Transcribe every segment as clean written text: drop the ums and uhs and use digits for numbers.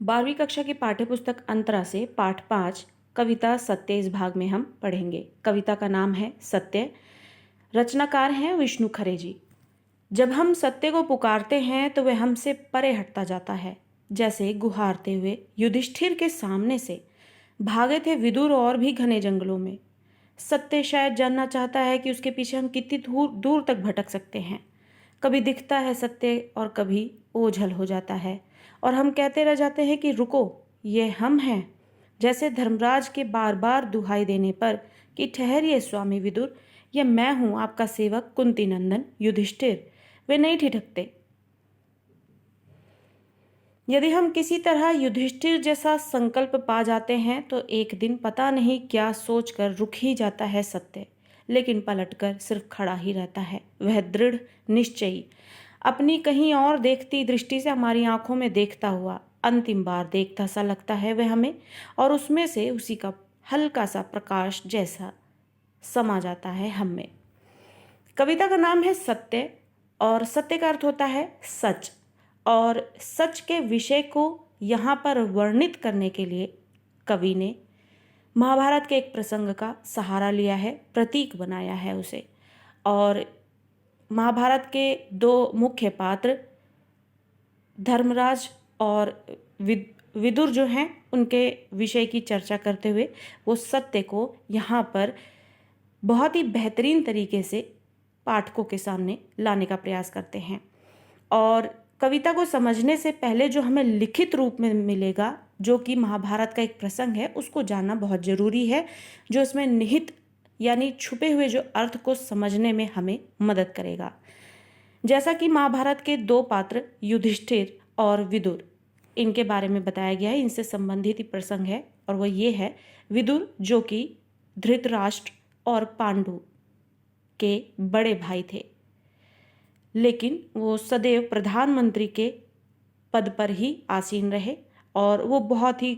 12वीं कक्षा की पाठ्यपुस्तक अंतरा से पाठ 5 कविता सत्य इस भाग में हम पढ़ेंगे। कविता का नाम है सत्य। रचनाकार हैं विष्णु खरे जी। जब हम सत्य को पुकारते हैं तो वह हमसे परे हटता जाता है। जैसे गुहारते हुए युधिष्ठिर के सामने से भागे थे विदुर और भी घने जंगलों में। सत्य शायद जानना चाहता है कि उसके पीछे हम कितनी दूर दूर तक भटक सकते हैं। कभी दिखता है सत्य और कभी ओझल हो जाता है और हम कहते रह जाते हैं कि रुको, ये हम हैं। जैसे धर्मराज के बार बार दुहाई देने पर कि ठहरिए स्वामी विदुर, ये मैं हूँ आपका सेवक कुंती नंदन युधिष्ठिर। वे नहीं ठिठकते। यदि हम किसी तरह युधिष्ठिर जैसा संकल्प पा जाते हैं तो एक दिन पता नहीं क्या सोचकर रुक ही जाता है सत्य, लेकिन पलटकर सिर्फ खड़ा ही रहता है। वह दृढ़ निश्चयी, अपनी कहीं और देखती दृष्टि से हमारी आंखों में देखता हुआ अंतिम बार देखता सा लगता है वह हमें, और उसमें से उसी का हल्का सा प्रकाश जैसा समा जाता है हम में। कविता का नाम है सत्य और सत्य का अर्थ होता है सच। और सच के विषय को यहाँ पर वर्णित करने के लिए कवि ने महाभारत के एक प्रसंग का सहारा लिया है, प्रतीक बनाया है उसे। और महाभारत के दो मुख्य पात्र धर्मराज और विदुर जो हैं, उनके विषय की चर्चा करते हुए वो सत्य को यहाँ पर बहुत ही बेहतरीन तरीके से पाठकों के सामने लाने का प्रयास करते हैं। और कविता को समझने से पहले जो हमें लिखित रूप में मिलेगा, जो कि महाभारत का एक प्रसंग है, उसको जानना बहुत ज़रूरी है, जो इसमें निहित यानी छुपे हुए जो अर्थ को समझने में हमें मदद करेगा। जैसा कि महाभारत के दो पात्र युधिष्ठिर और विदुर, इनके बारे में बताया गया है, इनसे संबंधित ही प्रसंग है। और वो ये है, विदुर जो कि धृतराष्ट्र और पांडु के बड़े भाई थे, लेकिन वो सदैव प्रधानमंत्री के पद पर ही आसीन रहे और वो बहुत ही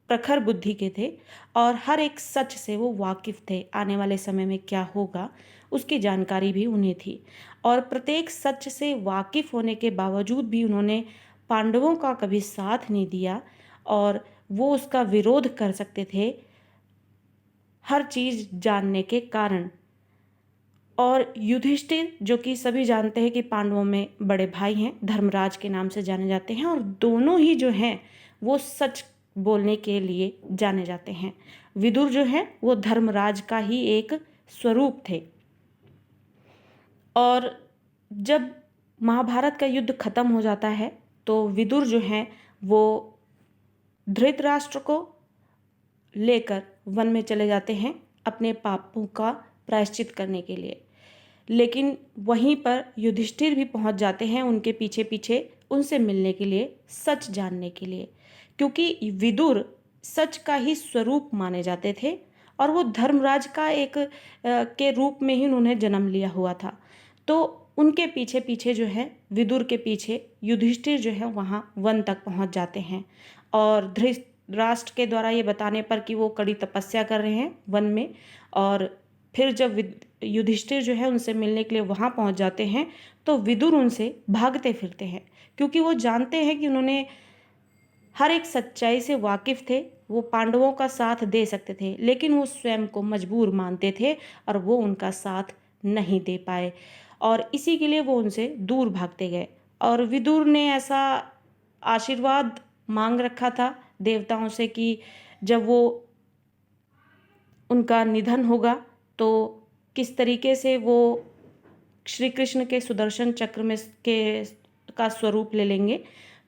प्रखर बुद्धि के थे और हर एक सच से वो वाकिफ थे। आने वाले समय में क्या होगा उसकी जानकारी भी उन्हें थी, और प्रत्येक सच से वाकिफ होने के बावजूद भी उन्होंने पांडवों का कभी साथ नहीं दिया और वो उसका विरोध कर सकते थे हर चीज़ जानने के कारण। और युधिष्ठिर जो कि सभी जानते हैं कि पांडवों में बड़े भाई हैं, धर्मराज के नाम से जाने जाते हैं, और दोनों ही जो हैं वो सच बोलने के लिए जाने जाते हैं। विदुर जो है वो धर्मराज का ही एक स्वरूप थे। और जब महाभारत का युद्ध खत्म हो जाता है तो विदुर जो हैं वो धृतराष्ट्र को लेकर वन में चले जाते हैं अपने पापों का प्रायश्चित करने के लिए। लेकिन वहीं पर युधिष्ठिर भी पहुंच जाते हैं उनके पीछे पीछे, उनसे मिलने के लिए, सच जानने के लिए, क्योंकि विदुर सच का ही स्वरूप माने जाते थे और वो धर्मराज का एक के रूप में ही उन्होंने जन्म लिया हुआ था। तो उनके पीछे पीछे जो है, विदुर के पीछे युधिष्ठिर जो है वहाँ वन तक पहुँच जाते हैं। और धृतराष्ट्र के द्वारा ये बताने पर कि वो कड़ी तपस्या कर रहे हैं वन में, और फिर जब युधिष्ठिर जो है उनसे मिलने के लिए वहाँ पहुँच जाते हैं तो विदुर उनसे भागते फिरते हैं, क्योंकि वो जानते हैं कि उन्होंने हर एक सच्चाई से वाकिफ थे, वो पांडवों का साथ दे सकते थे, लेकिन वो स्वयं को मजबूर मानते थे और वो उनका साथ नहीं दे पाए, और इसी के लिए वो उनसे दूर भागते गए। और विदुर ने ऐसा आशीर्वाद मांग रखा था देवताओं से कि जब वो उनका निधन होगा तो किस तरीके से वो श्री कृष्ण के सुदर्शन चक्र में का स्वरूप ले लेंगे।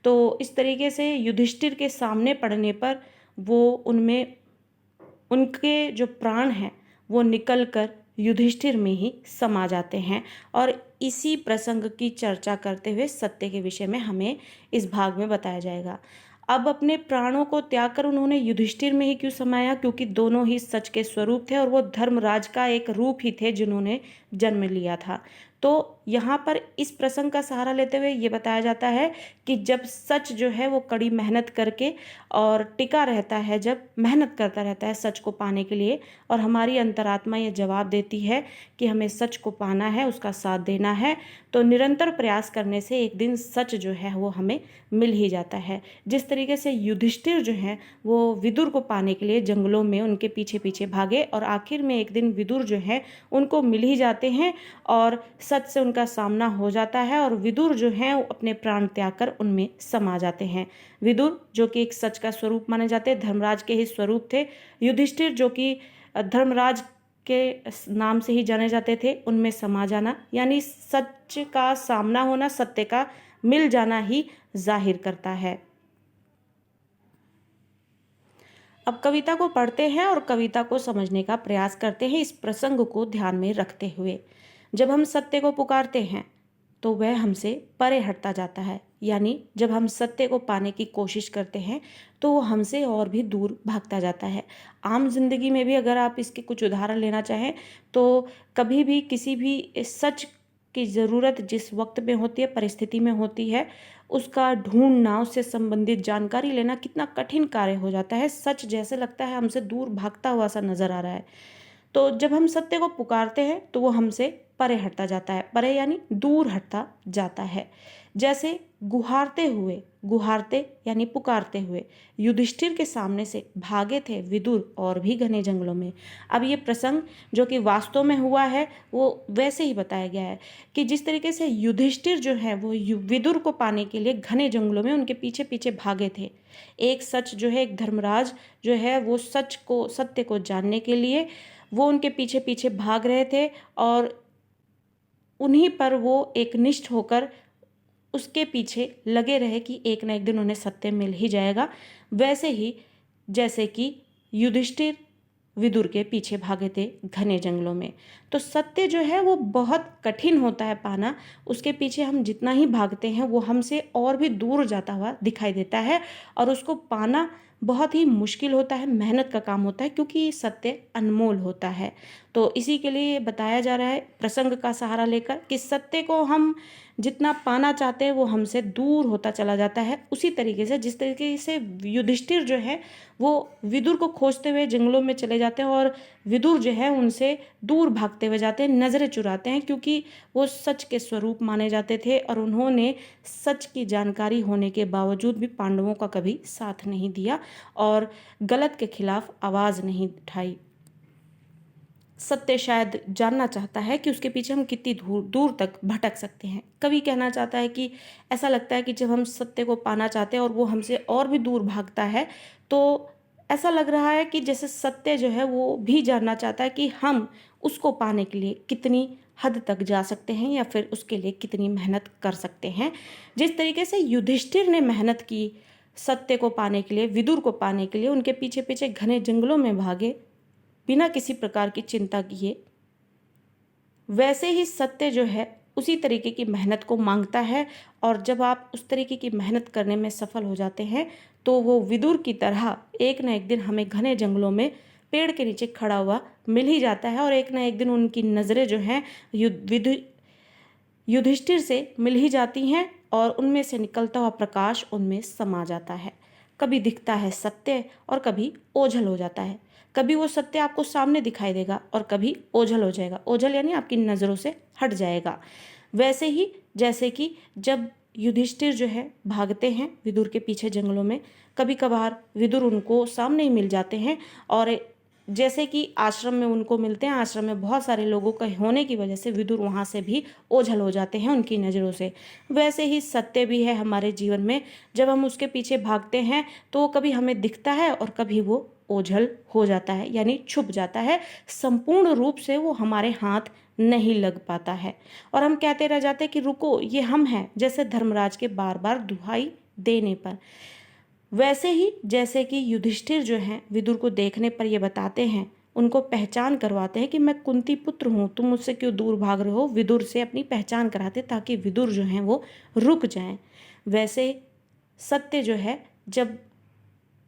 तो इस तरीके से युधिष्ठिर के सामने पड़ने पर वो उनमें उनके जो प्राण हैं वो निकल कर युधिष्ठिर में ही समा जाते हैं। और इसी प्रसंग की चर्चा करते हुए सत्य के विषय में हमें इस भाग में बताया जाएगा। अब अपने प्राणों को त्याग कर उन्होंने युधिष्ठिर में ही क्यों समाया, क्योंकि दोनों ही सच के स्वरूप थे और वो धर्मराज का एक रूप ही थे जिन्होंने जन्म लिया था। तो यहाँ पर इस प्रसंग का सहारा लेते हुए ये बताया जाता है कि जब सच जो है वो कड़ी मेहनत करके और टिका रहता है, जब मेहनत करता रहता है सच को पाने के लिए, और हमारी अंतरात्मा ये जवाब देती है कि हमें सच को पाना है, उसका साथ देना है, तो निरंतर प्रयास करने से एक दिन सच जो है वो हमें मिल ही जाता है। जिस तरीके से युधिष्ठिर जो है वो विदुर को पाने के लिए जंगलों में उनके पीछे पीछे भागे और आखिर में एक दिन विदुर जो है उनको मिल ही जाते हैं और सच से उनका सामना हो जाता है और विदुर जो हैं वो अपने प्राण त्याग कर उनमें समा जाते हैं। विदुर जो कि एक सच का स्वरूप माने जाते हैं, धर्मराज के ही स्वरूप थे। युधिष्ठिर जो कि धर्मराज के नाम से ही जाने जाते थे, उनमें समा जाना यानी सच का सामना होना, सत्य का मिल जाना ही जाहिर करता है। अब कविता को पढ़ते हैं और कविता को समझने का प्रयास करते हैं इस प्रसंग को ध्यान में रखते हुए। जब हम सत्य को पुकारते हैं तो वह हमसे परे हटता जाता है, यानी जब हम सत्य को पाने की कोशिश करते हैं तो वो हमसे और भी दूर भागता जाता है। आम जिंदगी में भी अगर आप इसके कुछ उदाहरण लेना चाहें तो कभी भी किसी भी सच की ज़रूरत जिस वक्त में होती है, परिस्थिति में होती है, उसका ढूंढना, उससे संबंधित जानकारी लेना कितना कठिन कार्य हो जाता है। सच जैसे लगता है हमसे दूर भागता हुआ सा नजर आ रहा है। तो जब हम सत्य को पुकारते हैं तो वो हमसे परे हटता जाता है, परे यानी दूर हटता जाता है। जैसे गुहारते यानी पुकारते हुए युधिष्ठिर के सामने से भागे थे विदुर और भी घने जंगलों में। अब ये प्रसंग जो कि वास्तव में हुआ है वो वैसे ही बताया गया है कि जिस तरीके से युधिष्ठिर जो है वो विदुर को पाने के लिए घने जंगलों में उनके पीछे पीछे भागे थे। एक सच जो है, एक धर्मराज जो है वो सत्य को जानने के लिए वो उनके पीछे पीछे भाग रहे थे और उन्हीं पर वो एक निष्ठ होकर उसके पीछे लगे रहे कि एक ना एक दिन उन्हें सत्य मिल ही जाएगा। वैसे ही जैसे कि युधिष्ठिर विदुर के पीछे भागे थे घने जंगलों में। तो सत्य जो है वो बहुत कठिन होता है पाना, उसके पीछे हम जितना ही भागते हैं वो हमसे और भी दूर जाता हुआ दिखाई देता है और उसको पाना बहुत ही मुश्किल होता है, मेहनत का काम होता है, क्योंकि सत्य अनमोल होता है। तो इसी के लिए बताया जा रहा है प्रसंग का सहारा लेकर कि सत्य को हम जितना पाना चाहते हैं वो हमसे दूर होता चला जाता है। उसी तरीके से जिस तरीके से युधिष्ठिर जो है वो विदुर को खोजते हुए जंगलों में चले जाते हैं और विदुर जो है उनसे दूर भागते हुए जाते हैं, नज़रें चुराते हैं, क्योंकि वो सच के स्वरूप माने जाते थे और उन्होंने सच की जानकारी होने के बावजूद भी पांडवों का कभी साथ नहीं दिया और गलत के खिलाफ आवाज़ नहीं उठाई। सत्य शायद जानना चाहता है कि उसके पीछे हम कितनी दूर दूर तक भटक सकते हैं। कवि कहना चाहता है कि ऐसा लगता है कि जब हम सत्य को पाना चाहते हैं और वो हमसे और भी दूर भागता है तो ऐसा लग रहा है कि जैसे सत्य जो है वो भी जानना चाहता है कि हम उसको पाने के लिए कितनी हद तक जा सकते हैं या फिर उसके लिए कितनी मेहनत कर सकते हैं। जिस तरीके से युधिष्ठिर ने मेहनत की सत्य को पाने के लिए, विदुर को पाने के लिए, उनके पीछे पीछे घने जंगलों में भागे बिना किसी प्रकार की चिंता किए, वैसे ही सत्य जो है उसी तरीके की मेहनत को मांगता है और जब आप उस तरीके की मेहनत करने में सफल हो जाते हैं तो वो विदुर की तरह एक ना एक दिन हमें घने जंगलों में पेड़ के नीचे खड़ा हुआ मिल ही जाता है और एक ना एक दिन उनकी नज़रें जो हैं युधिष्ठिर से मिल ही जाती हैं और उनमें से निकलता हुआ प्रकाश उनमें समा जाता है। कभी दिखता है सत्य और कभी ओझल हो जाता है। कभी वो सत्य आपको सामने दिखाई देगा और कभी ओझल हो जाएगा। ओझल यानी आपकी नज़रों से हट जाएगा। वैसे ही जैसे कि जब युधिष्ठिर जो है भागते हैं विदुर के पीछे जंगलों में, कभी कभार विदुर उनको सामने ही मिल जाते हैं और जैसे कि आश्रम में उनको मिलते हैं, आश्रम में बहुत सारे लोगों का होने की वजह से विदुर वहाँ से भी ओझल हो जाते हैं उनकी नज़रों से। वैसे ही सत्य भी है हमारे जीवन में, जब हम उसके पीछे भागते हैं तो कभी हमें दिखता है और कभी वो ओझल हो जाता है यानी छुप जाता है, संपूर्ण रूप से वो हमारे हाथ नहीं लग पाता है और हम कहते रह जाते हैं कि रुको ये हम हैं, जैसे धर्मराज के बार बार दुहाई देने पर। वैसे ही जैसे कि युधिष्ठिर जो हैं विदुर को देखने पर ये बताते हैं, उनको पहचान करवाते हैं कि मैं कुंती पुत्र हूँ, तुम मुझसे क्यों दूर भाग रहे हो, विदुर से अपनी पहचान कराते ताकि विदुर जो हैं वो रुक जाएं। वैसे सत्य जो है जब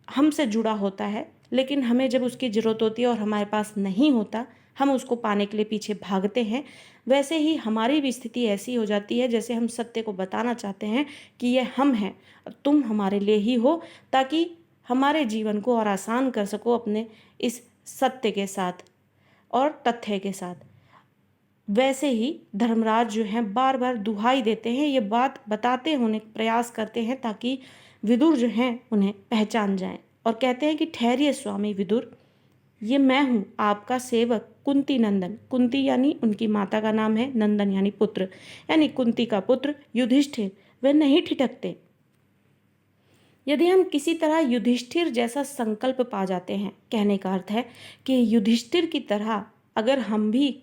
हमसे जुड़ा होता है लेकिन हमें जब उसकी ज़रूरत होती है और हमारे पास नहीं होता हम उसको पाने के लिए पीछे भागते हैं, वैसे ही हमारी भी स्थिति ऐसी हो जाती है जैसे हम सत्य को बताना चाहते हैं कि ये हम हैं, तुम हमारे लिए ही हो, ताकि हमारे जीवन को और आसान कर सको अपने इस सत्य के साथ और तथ्य के साथ। वैसे ही धर्मराज जो हैं बार बार दुहाई देते हैं, ये बात बताते होने प्रयास करते हैं ताकि विदुर जो हैं उन्हें पहचान जाएं, और कहते हैं कि ठहरिए स्वामी विदुर, ये मैं हूँ आपका सेवक कुंती नंदन। कुंती यानी उनकी माता का नाम है, नंदन यानी पुत्र, यानी कुंती का पुत्र युधिष्ठिर। वे नहीं ठिठकते। यदि हम किसी तरह युधिष्ठिर जैसा संकल्प पा जाते हैं, कहने का अर्थ है कि युधिष्ठिर की तरह अगर हम भी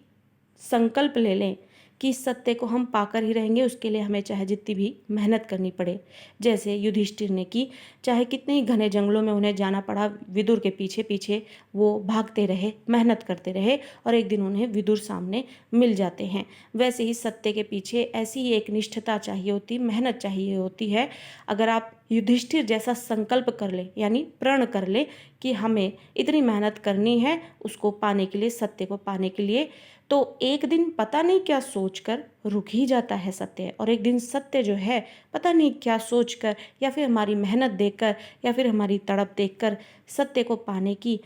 संकल्प ले लें कि सत्य को हम पाकर ही रहेंगे, उसके लिए हमें चाहे जितनी भी मेहनत करनी पड़े, जैसे युधिष्ठिर ने की, चाहे कितने ही घने जंगलों में उन्हें जाना पड़ा, विदुर के पीछे पीछे वो भागते रहे, मेहनत करते रहे, और एक दिन उन्हें विदुर सामने मिल जाते हैं। वैसे ही सत्य के पीछे ऐसी ही एक निष्ठता चाहिए होती, मेहनत चाहिए होती है। अगर आप युधिष्ठिर जैसा संकल्प कर ले, यानी प्रण कर ले कि हमें इतनी मेहनत करनी है उसको पाने के लिए, सत्य को पाने के लिए, तो एक दिन पता नहीं क्या सोचकर रुक ही जाता है सत्य, और एक दिन सत्य जो है पता नहीं क्या सोचकर, या फिर हमारी मेहनत देखकर, या फिर हमारी तड़प देखकर सत्य को पाने की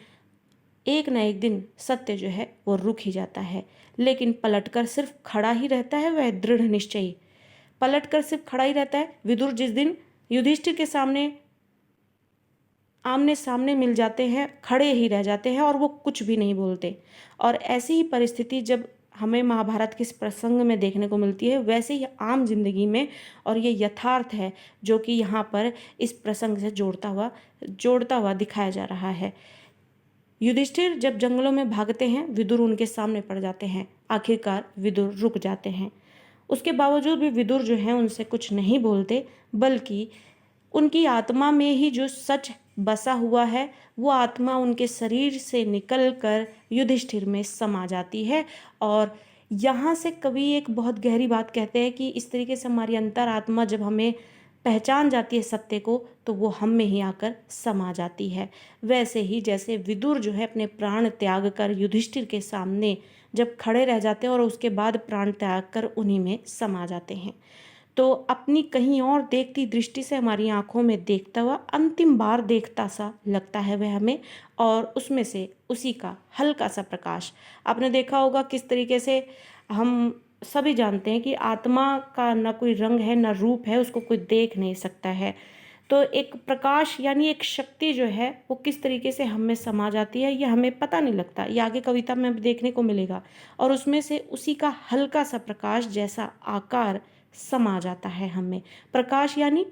एक न एक दिन सत्य जो है वो रुक ही जाता है। लेकिन पलटकर सिर्फ खड़ा ही रहता है वह दृढ़ निश्चयी, पलटकर सिर्फ खड़ा ही रहता है। विदुर जिस दिन युधिष्ठिर के सामने आमने सामने मिल जाते हैं, खड़े ही रह जाते हैं और वो कुछ भी नहीं बोलते। और ऐसी ही परिस्थिति जब हमें महाभारत के इस प्रसंग में देखने को मिलती है, वैसे ही आम जिंदगी में, और ये यथार्थ है जो कि यहाँ पर इस प्रसंग से जोड़ता हुआ दिखाया जा रहा है। युधिष्ठिर जब जंगलों में भागते हैं, विदुर उनके सामने पड़ जाते हैं। आखिरकार विदुर रुक जाते हैं। उसके बावजूद भी विदुर जो हैं उनसे कुछ नहीं बोलते, बल्कि उनकी आत्मा में ही जो सच बसा हुआ है वो आत्मा उनके शरीर से निकलकर युधिष्ठिर में समा जाती है। और यहाँ से कवि एक बहुत गहरी बात कहते हैं कि इस तरीके से हमारी अंतरात्मा जब हमें पहचान जाती है सत्य को, तो वो हम में ही आकर समा जाती है। वैसे ही जैसे विदुर जो है अपने प्राण त्याग कर युधिष्ठिर के सामने जब खड़े रह जाते हैं और उसके बाद प्राण त्याग कर उन्हीं में समा जाते हैं, तो अपनी कहीं और देखती दृष्टि से हमारी आंखों में देखता हुआ अंतिम बार देखता सा लगता है वह हमें, और उसमें से उसी का हल्का सा प्रकाश। आपने देखा होगा किस तरीके से हम सभी जानते हैं कि आत्मा का ना कोई रंग है ना रूप है, उसको कोई देख नहीं सकता है। तो एक प्रकाश यानी एक शक्ति जो है वो किस तरीके से हम में समा जाती है ये हमें पता नहीं लगता, ये आगे कविता में देखने को मिलेगा। और उसमें से उसी का हल्का सा प्रकाश जैसा आकार समा जाता है हम में। प्रकाश यानी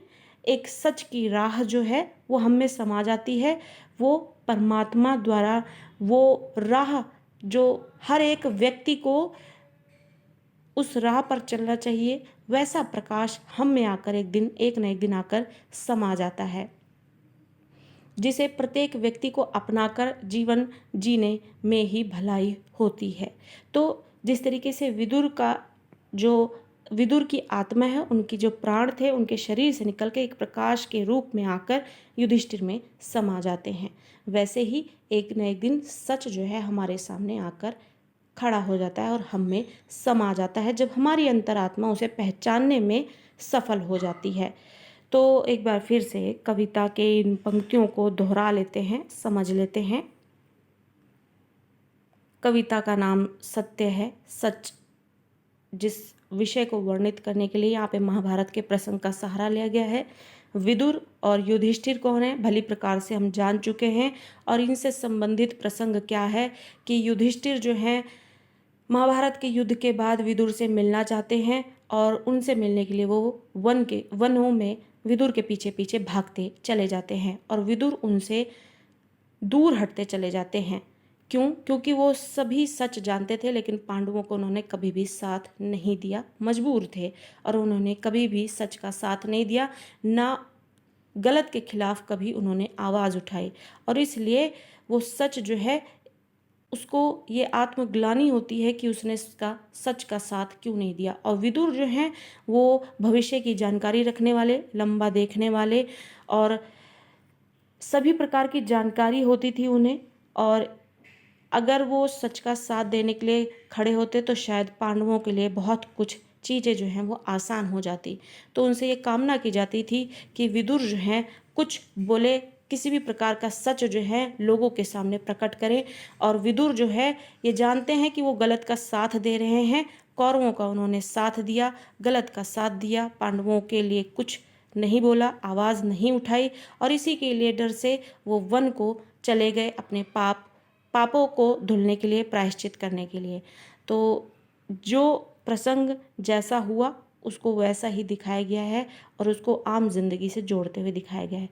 एक सच की राह जो है वो हम में समा जाती है। वो परमात्मा द्वारा वो राह जो हर एक व्यक्ति को उस राह पर चलना चाहिए, वैसा प्रकाश हम में आकर एक न एक दिन आकर समा जाता है, जिसे प्रत्येक व्यक्ति को अपनाकर जीवन जीने में ही भलाई होती है। तो जिस तरीके से विदुर की आत्मा है, उनकी जो प्राण थे उनके शरीर से निकल के एक प्रकाश के रूप में आकर युधिष्ठिर में समा जाते हैं, वैसे ही एक न एक दिन सच जो है हमारे सामने आकर खड़ा हो जाता है और हम में समा जाता है, जब हमारी अंतरात्मा उसे पहचानने में सफल हो जाती है। तो एक बार फिर से कविता के इन पंक्तियों को दोहरा लेते हैं, समझ लेते हैं। कविता का नाम सत्य है, सच। जिस विषय को वर्णित करने के लिए यहाँ पे महाभारत के प्रसंग का सहारा लिया गया है। विदुर और युधिष्ठिर कौन है भली प्रकार से हम जान चुके हैं, और इनसे संबंधित प्रसंग क्या है कि युधिष्ठिर जो हैं महाभारत के युद्ध के बाद विदुर से मिलना चाहते हैं, और उनसे मिलने के लिए वो वनों में विदुर के पीछे पीछे भागते चले जाते हैं, और विदुर उनसे दूर हटते चले जाते हैं। क्यों? क्योंकि वो सभी सच जानते थे, लेकिन पांडवों को उन्होंने कभी भी साथ नहीं दिया, मजबूर थे, और उन्होंने कभी भी सच का साथ नहीं दिया, ना गलत के खिलाफ कभी उन्होंने आवाज़ उठाई, और इसलिए वो सच जो है उसको ये आत्मग्लानि होती है कि उसने इसका सच का साथ क्यों नहीं दिया। और विदुर जो हैं वो भविष्य की जानकारी रखने वाले, लंबा देखने वाले, और सभी प्रकार की जानकारी होती थी उन्हें, और अगर वो सच का साथ देने के लिए खड़े होते तो शायद पांडवों के लिए बहुत कुछ चीज़ें जो हैं वो आसान हो जाती। तो उनसे ये कामना की जाती थी कि विदुर जो हैं कुछ बोले, किसी भी प्रकार का सच जो है लोगों के सामने प्रकट करें। और विदुर जो है ये जानते हैं कि वो गलत का साथ दे रहे हैं। कौरवों का उन्होंने साथ दिया, गलत का साथ दिया, पांडवों के लिए कुछ नहीं बोला, आवाज़ नहीं उठाई, और इसी के लिए डर से वो वन को चले गए अपने पापों को धुलने के लिए, प्रायश्चित करने के लिए। तो जो प्रसंग जैसा हुआ उसको वैसा ही दिखाया गया है और उसको आम जिंदगी से जोड़ते हुए दिखाया गया है।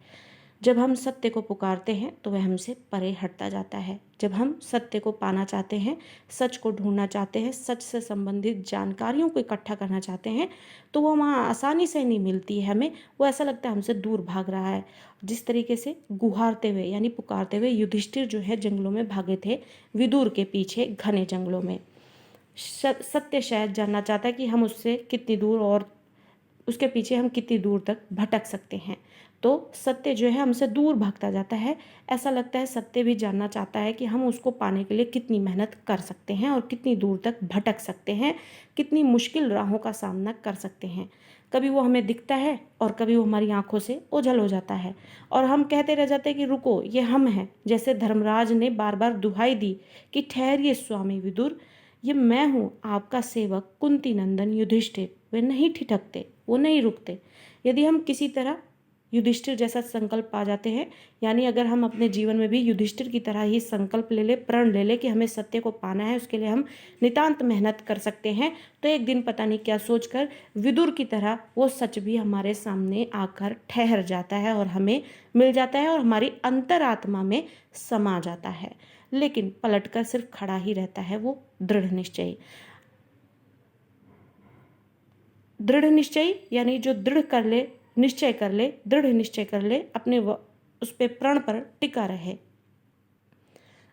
जब हम सत्य को पुकारते हैं तो वह हमसे परे हटता जाता है। जब हम सत्य को पाना चाहते हैं, सच को ढूंढना चाहते हैं, सच से संबंधित जानकारियों को इकट्ठा करना चाहते हैं, तो वो वहाँ आसानी से नहीं मिलती है हमें। वो ऐसा लगता है हमसे दूर भाग रहा है। जिस तरीके से गुहारते हुए यानी पुकारते हुए युधिष्ठिर जो है जंगलों में भागे थे, विदुर के पीछे घने जंगलों में। सत्य शायद जानना चाहता है कि हम उससे कितनी दूर और उसके पीछे हम कितनी दूर तक भटक सकते हैं। तो सत्य जो है हमसे दूर भागता जाता है। ऐसा लगता है सत्य भी जानना चाहता है कि हम उसको पाने के लिए कितनी मेहनत कर सकते हैं और कितनी दूर तक भटक सकते हैं, कितनी मुश्किल राहों का सामना कर सकते हैं। कभी वो हमें दिखता है और कभी वो हमारी आंखों से ओझल हो जाता है और हम कहते रह जाते हैं कि रुको, ये हम हैं। जैसे धर्मराज ने बार बार दुहाई दी कि ठहरिए स्वामी विदुर, ये मैं हूँ आपका सेवक कुंती नंदन युधिष्ठिर। वे नहीं ठिठकते, वो नहीं रुकते। यदि हम किसी तरह युधिष्ठिर जैसा संकल्प पा जाते हैं, यानी अगर हम अपने जीवन में भी युधिष्ठिर की तरह ही संकल्प ले ले, प्रण ले ले कि हमें सत्य को पाना है, उसके लिए हम नितांत मेहनत कर सकते हैं, तो एक दिन पता नहीं क्या सोचकर विदुर की तरह वो सच भी हमारे सामने आकर ठहर जाता है और हमें मिल जाता है और हमारी अंतरात्मा में समा जाता है। लेकिन पलटकर सिर्फ खड़ा ही रहता है वो दृढ़ निश्चयी। दृढ़ निश्चयी यानी जो दृढ़ कर ले, निश्चय कर ले, दृढ़ निश्चय कर ले, अपने उस पे प्रण पर टिका रहे।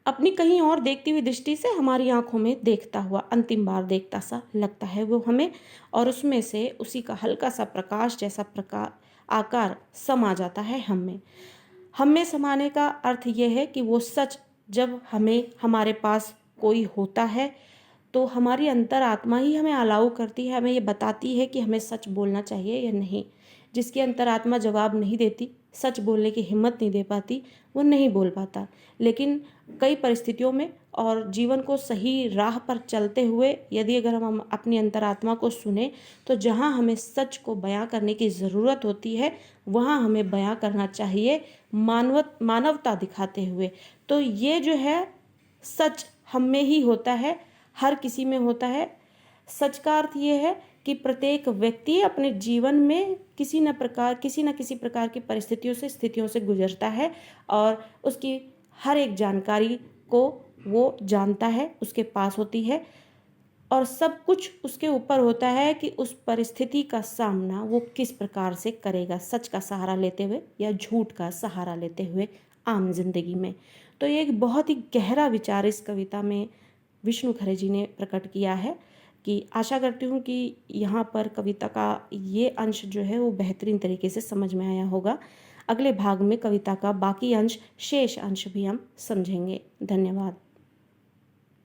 अपनी कहीं और देखती हुई दृष्टि से हमारी आंखों में देखता हुआ अंतिम बार देखता सा लगता है वो हमें, और उसमें से उसी का हल्का सा प्रकाश जैसा आकार समा जाता है हम में समाने का अर्थ यह है कि वो सच जब हमारे पास कोई होता है तो हमारी अंतरात्मा ही हमें अलाउ करती है, हमें ये बताती है कि हमें सच बोलना चाहिए या नहीं। जिसकी अंतरात्मा जवाब नहीं देती, सच बोलने की हिम्मत नहीं दे पाती, वो नहीं बोल पाता। लेकिन कई परिस्थितियों में और जीवन को सही राह पर चलते हुए यदि अगर हम अपनी अंतरात्मा को सुने तो जहाँ हमें सच को बयां करने की ज़रूरत होती है वहाँ हमें बयां करना चाहिए, मानवता दिखाते हुए। तो ये जो है सच हम में ही होता है, हर किसी में होता है। सच का अर्थ ये है कि प्रत्येक व्यक्ति अपने जीवन में किसी न किसी प्रकार की परिस्थितियों से, स्थितियों से गुजरता है और उसकी हर एक जानकारी को वो जानता है, उसके पास होती है और सब कुछ उसके ऊपर होता है कि उस परिस्थिति का सामना वो किस प्रकार से करेगा, सच का सहारा लेते हुए या झूठ का सहारा लेते हुए आम जिंदगी में। तो ये एक बहुत ही गहरा विचार इस कविता में विष्णु खरे जी ने प्रकट किया है कि आशा करती हूँ कि यहाँ पर कविता का ये अंश जो है वो बेहतरीन तरीके से समझ में आया होगा। अगले भाग में कविता का बाकी अंश, शेष अंश भी हम समझेंगे। धन्यवाद।